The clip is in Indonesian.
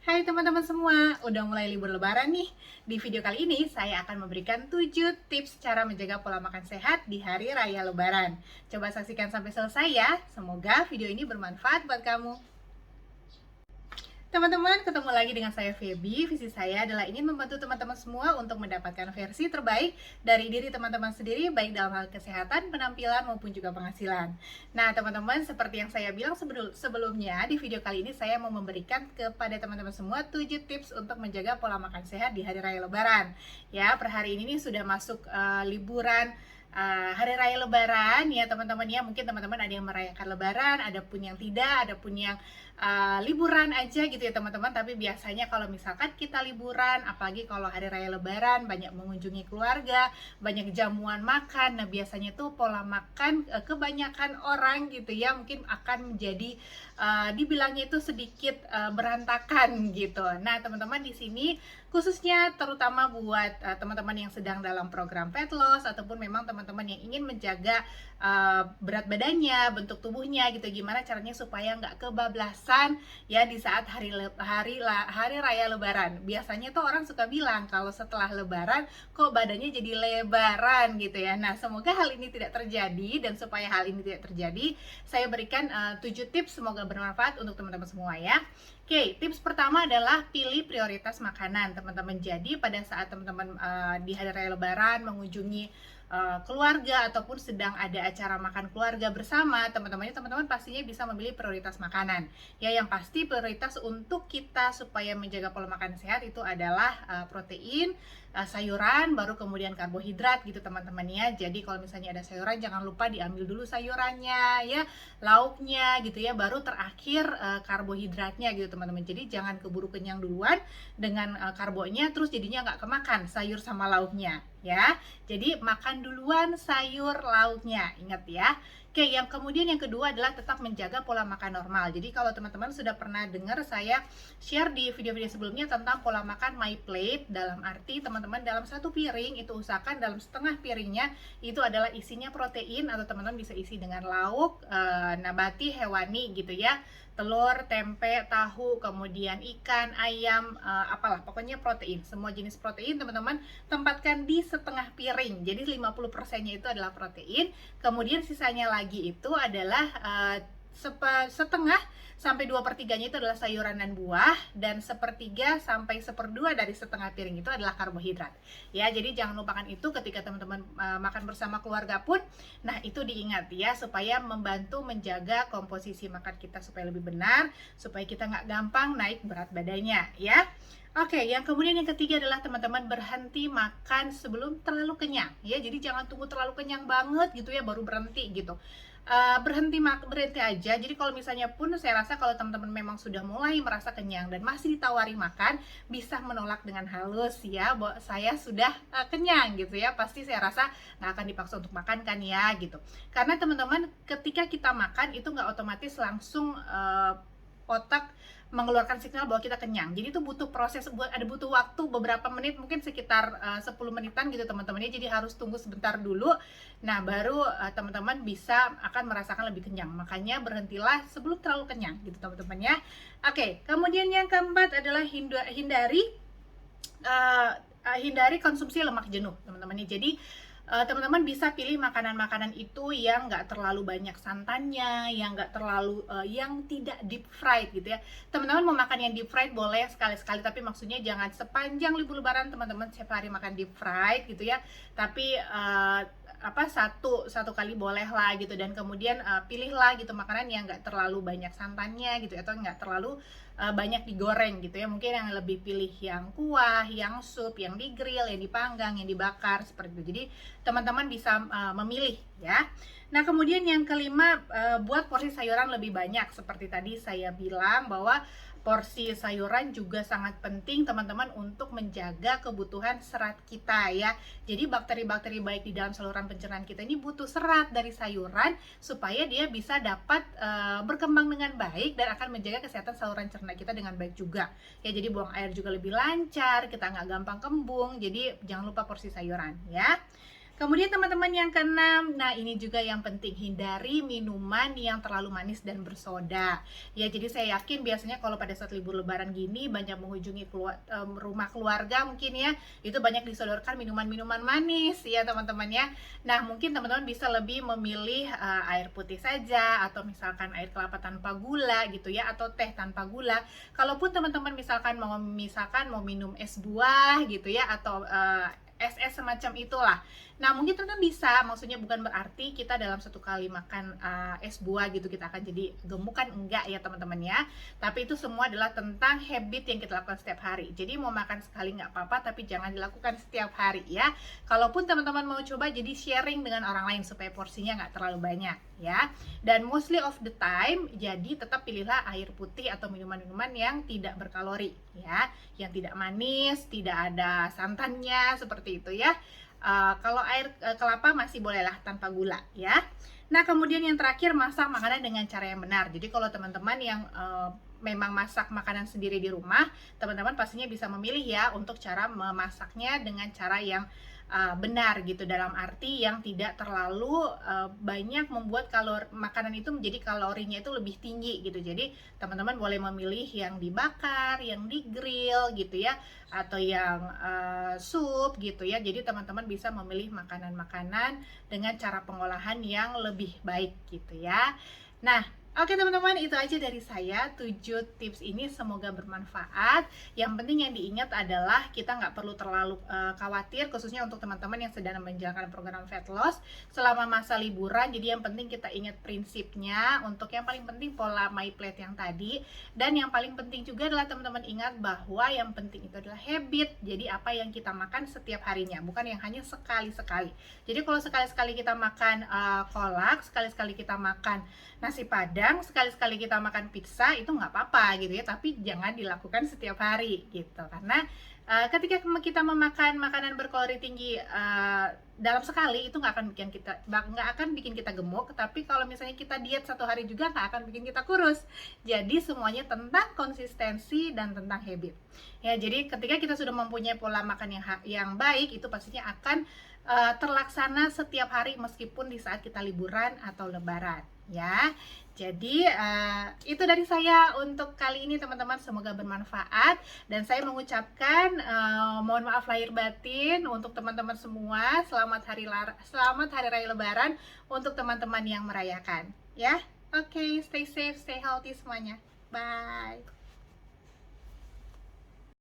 Hai teman-teman semua, udah mulai libur lebaran nih. Di video kali ini saya akan memberikan 7 tips cara menjaga pola makan sehat di hari raya lebaran. Coba saksikan sampai selesai ya, semoga video ini bermanfaat buat kamu. Teman-teman, ketemu lagi dengan saya Feby. Visi saya adalah ingin membantu teman-teman semua untuk mendapatkan versi terbaik dari diri teman-teman sendiri, baik dalam hal kesehatan, penampilan, maupun juga penghasilan. Nah, teman-teman, seperti yang saya bilang sebelumnya, di video kali ini saya mau memberikan kepada teman-teman semua 7 tips untuk menjaga pola makan sehat di hari raya lebaran. Ya, per hari ini nih sudah masuk liburan hari raya lebaran ya teman-teman ya. Mungkin teman-teman ada yang merayakan lebaran, ada pun yang tidak, ada pun yang liburan aja gitu ya teman-teman. Tapi biasanya kalau misalkan kita liburan, apalagi kalau hari raya lebaran, banyak mengunjungi keluarga, banyak jamuan makan. Nah biasanya tuh pola makan kebanyakan orang gitu ya mungkin akan menjadi dibilangnya itu sedikit berantakan gitu. Nah teman-teman di sini khususnya terutama buat teman-teman yang sedang dalam program fat loss ataupun memang teman-teman yang ingin menjaga berat badannya, bentuk tubuhnya gitu, gimana caranya supaya nggak kebablasan ya di saat hari raya lebaran. Biasanya tuh orang suka bilang kalau setelah lebaran kok badannya jadi lebaran gitu ya. Nah semoga hal ini tidak terjadi, dan supaya hal ini tidak terjadi saya berikan 7 tips, semoga bermanfaat untuk teman-teman semua ya. Oke, tips pertama adalah pilih prioritas makanan, teman-teman. Jadi pada saat teman-teman di hari raya lebaran mengunjungi keluarga ataupun sedang ada acara makan keluarga bersama, teman-teman pastinya bisa memilih prioritas makanan. Ya, yang pasti prioritas untuk kita supaya menjaga pola makan sehat itu adalah protein, sayuran, baru kemudian karbohidrat gitu teman-teman ya. Jadi kalau misalnya ada sayuran jangan lupa diambil dulu sayurannya ya, lauknya gitu ya, baru terakhir karbohidratnya gitu teman-teman. Jadi jangan keburu kenyang duluan dengan karbonya terus jadinya nggak kemakan sayur sama lauknya ya. Jadi makan duluan sayur lauknya, ingat ya. Oke, yang kemudian yang kedua adalah tetap menjaga pola makan normal. Jadi kalau teman-teman sudah pernah dengar saya share di video-video sebelumnya tentang pola makan my plate, dalam arti teman-teman dalam satu piring itu usahakan dalam setengah piringnya itu adalah isinya protein, atau teman-teman bisa isi dengan lauk nabati, hewani gitu ya, telur, tempe, tahu, kemudian ikan, ayam, apalah pokoknya protein, semua jenis protein teman-teman tempatkan di setengah piring. Jadi 50%-nya itu adalah protein, kemudian sisanya lagi itu adalah setengah sampai 2/3-nya itu adalah sayuran dan buah, dan 1/3 sampai 1/2 dari setengah piring itu adalah karbohidrat ya. Jadi jangan lupakan itu ketika teman-teman makan bersama keluarga pun. Nah itu diingat ya, supaya membantu menjaga komposisi makan kita supaya lebih benar, supaya kita nggak gampang naik berat badannya ya. Oke, yang kemudian yang ketiga adalah teman-teman berhenti makan sebelum terlalu kenyang ya. Jadi jangan tunggu terlalu kenyang banget gitu ya baru berhenti gitu. Berhenti aja. Jadi kalau misalnya pun saya rasa kalau teman-teman memang sudah mulai merasa kenyang dan masih ditawari makan, bisa menolak dengan halus ya, bahwa saya sudah kenyang gitu ya. Pasti saya rasa nggak akan dipaksa untuk makan kan ya gitu. Karena teman-teman ketika kita makan itu nggak otomatis langsung otak mengeluarkan signal bahwa kita kenyang. Jadi itu butuh proses, butuh waktu beberapa menit, mungkin sekitar 10 menitan gitu teman-teman ya. Jadi harus tunggu sebentar dulu. Nah, baru teman-teman bisa akan merasakan lebih kenyang. Makanya berhentilah sebelum terlalu kenyang gitu teman-teman ya. Oke, kemudian yang keempat adalah hindari konsumsi lemak jenuh teman-teman ya. Jadi teman-teman bisa pilih makanan-makanan itu yang nggak terlalu banyak santannya, yang nggak terlalu yang tidak deep fried gitu ya. Teman-teman mau makan yang deep fried boleh sekali-sekali, tapi maksudnya jangan sepanjang libur lebaran teman-teman setiap hari makan deep fried gitu ya. Tapi satu kali boleh lah gitu, dan kemudian pilihlah gitu makanan yang nggak terlalu banyak santannya gitu, atau nggak terlalu banyak digoreng gitu ya. Mungkin yang lebih pilih yang kuah, yang sup, yang di grill, yang dipanggang, yang dibakar seperti itu. Jadi teman-teman bisa memilih ya. Nah kemudian yang kelima, buat porsi sayuran lebih banyak. Seperti tadi saya bilang bahwa porsi sayuran juga sangat penting teman-teman untuk menjaga kebutuhan serat kita ya. Jadi bakteri-bakteri baik di dalam saluran pencernaan kita ini butuh serat dari sayuran supaya dia bisa dapat berkembang dengan baik dan akan menjaga kesehatan saluran cerna kita dengan baik juga ya. Jadi buang air juga lebih lancar, kita nggak gampang kembung. Jadi jangan lupa porsi sayuran ya. Kemudian teman-teman yang keenam, nah ini juga yang penting, hindari minuman yang terlalu manis dan bersoda. Ya, jadi saya yakin biasanya kalau pada saat libur lebaran gini banyak mengunjungi rumah keluarga mungkin ya, itu banyak disodorkan minuman-minuman manis ya teman-teman ya. Nah, mungkin teman-teman bisa lebih memilih air putih saja atau misalkan air kelapa tanpa gula gitu ya, atau teh tanpa gula. Kalaupun teman-teman misalkan mau minum es buah gitu ya, atau es semacam itulah. Nah, mungkin teman-teman bisa, maksudnya bukan berarti kita dalam satu kali makan es buah gitu kita akan jadi gemuk, kan enggak ya teman-teman ya. Tapi itu semua adalah tentang habit yang kita lakukan setiap hari. Jadi mau makan sekali nggak apa-apa, tapi jangan dilakukan setiap hari ya. Kalaupun teman-teman mau coba, jadi sharing dengan orang lain supaya porsinya nggak terlalu banyak ya. Dan mostly of the time, jadi tetap pilihlah air putih atau minuman-minuman yang tidak berkalori ya, yang tidak manis, tidak ada santannya seperti itu ya. Kalau air kelapa masih bolehlah tanpa gula ya. Nah, kemudian yang terakhir, masak makanan dengan cara yang benar. Jadi kalau teman-teman yang memang masak makanan sendiri di rumah, teman-teman pastinya bisa memilih ya untuk cara memasaknya dengan cara yang benar gitu, dalam arti yang tidak terlalu banyak membuat makanan itu menjadi kalorinya itu lebih tinggi gitu. Jadi teman-teman boleh memilih yang dibakar, yang di grill gitu ya, atau yang sup gitu ya. Jadi teman-teman bisa memilih makanan-makanan dengan cara pengolahan yang lebih baik gitu ya. Nah, oke teman-teman, itu aja dari saya 7 tips ini, semoga bermanfaat. Yang penting yang diingat adalah kita nggak perlu terlalu khawatir, khususnya untuk teman-teman yang sedang menjalankan program fat loss selama masa liburan. Jadi yang penting kita ingat prinsipnya, untuk yang paling penting pola my plate yang tadi. Dan yang paling penting juga adalah teman-teman ingat bahwa yang penting itu adalah habit. Jadi apa yang kita makan setiap harinya, bukan yang hanya sekali-sekali. Jadi kalau sekali-sekali kita makan kolak, sekali-sekali kita makan nasi padang, sekali-sekali kita makan pizza, itu nggak apa-apa gitu ya, tapi jangan dilakukan setiap hari gitu. Karena ketika kita memakan makanan berkalori tinggi dalam sekali, itu nggak akan bikin kita gemuk. Tapi kalau misalnya kita diet satu hari juga nggak akan bikin kita kurus. Jadi semuanya tentang konsistensi dan tentang habit ya. Jadi ketika kita sudah mempunyai pola makan yang baik, itu pastinya akan terlaksana setiap hari meskipun di saat kita liburan atau lebaran ya. Jadi itu dari saya untuk kali ini teman-teman, semoga bermanfaat. Dan saya mengucapkan mohon maaf lahir batin untuk teman-teman semua. Selamat hari raya lebaran untuk teman-teman yang merayakan ya. Oke, stay safe, stay healthy semuanya. Bye.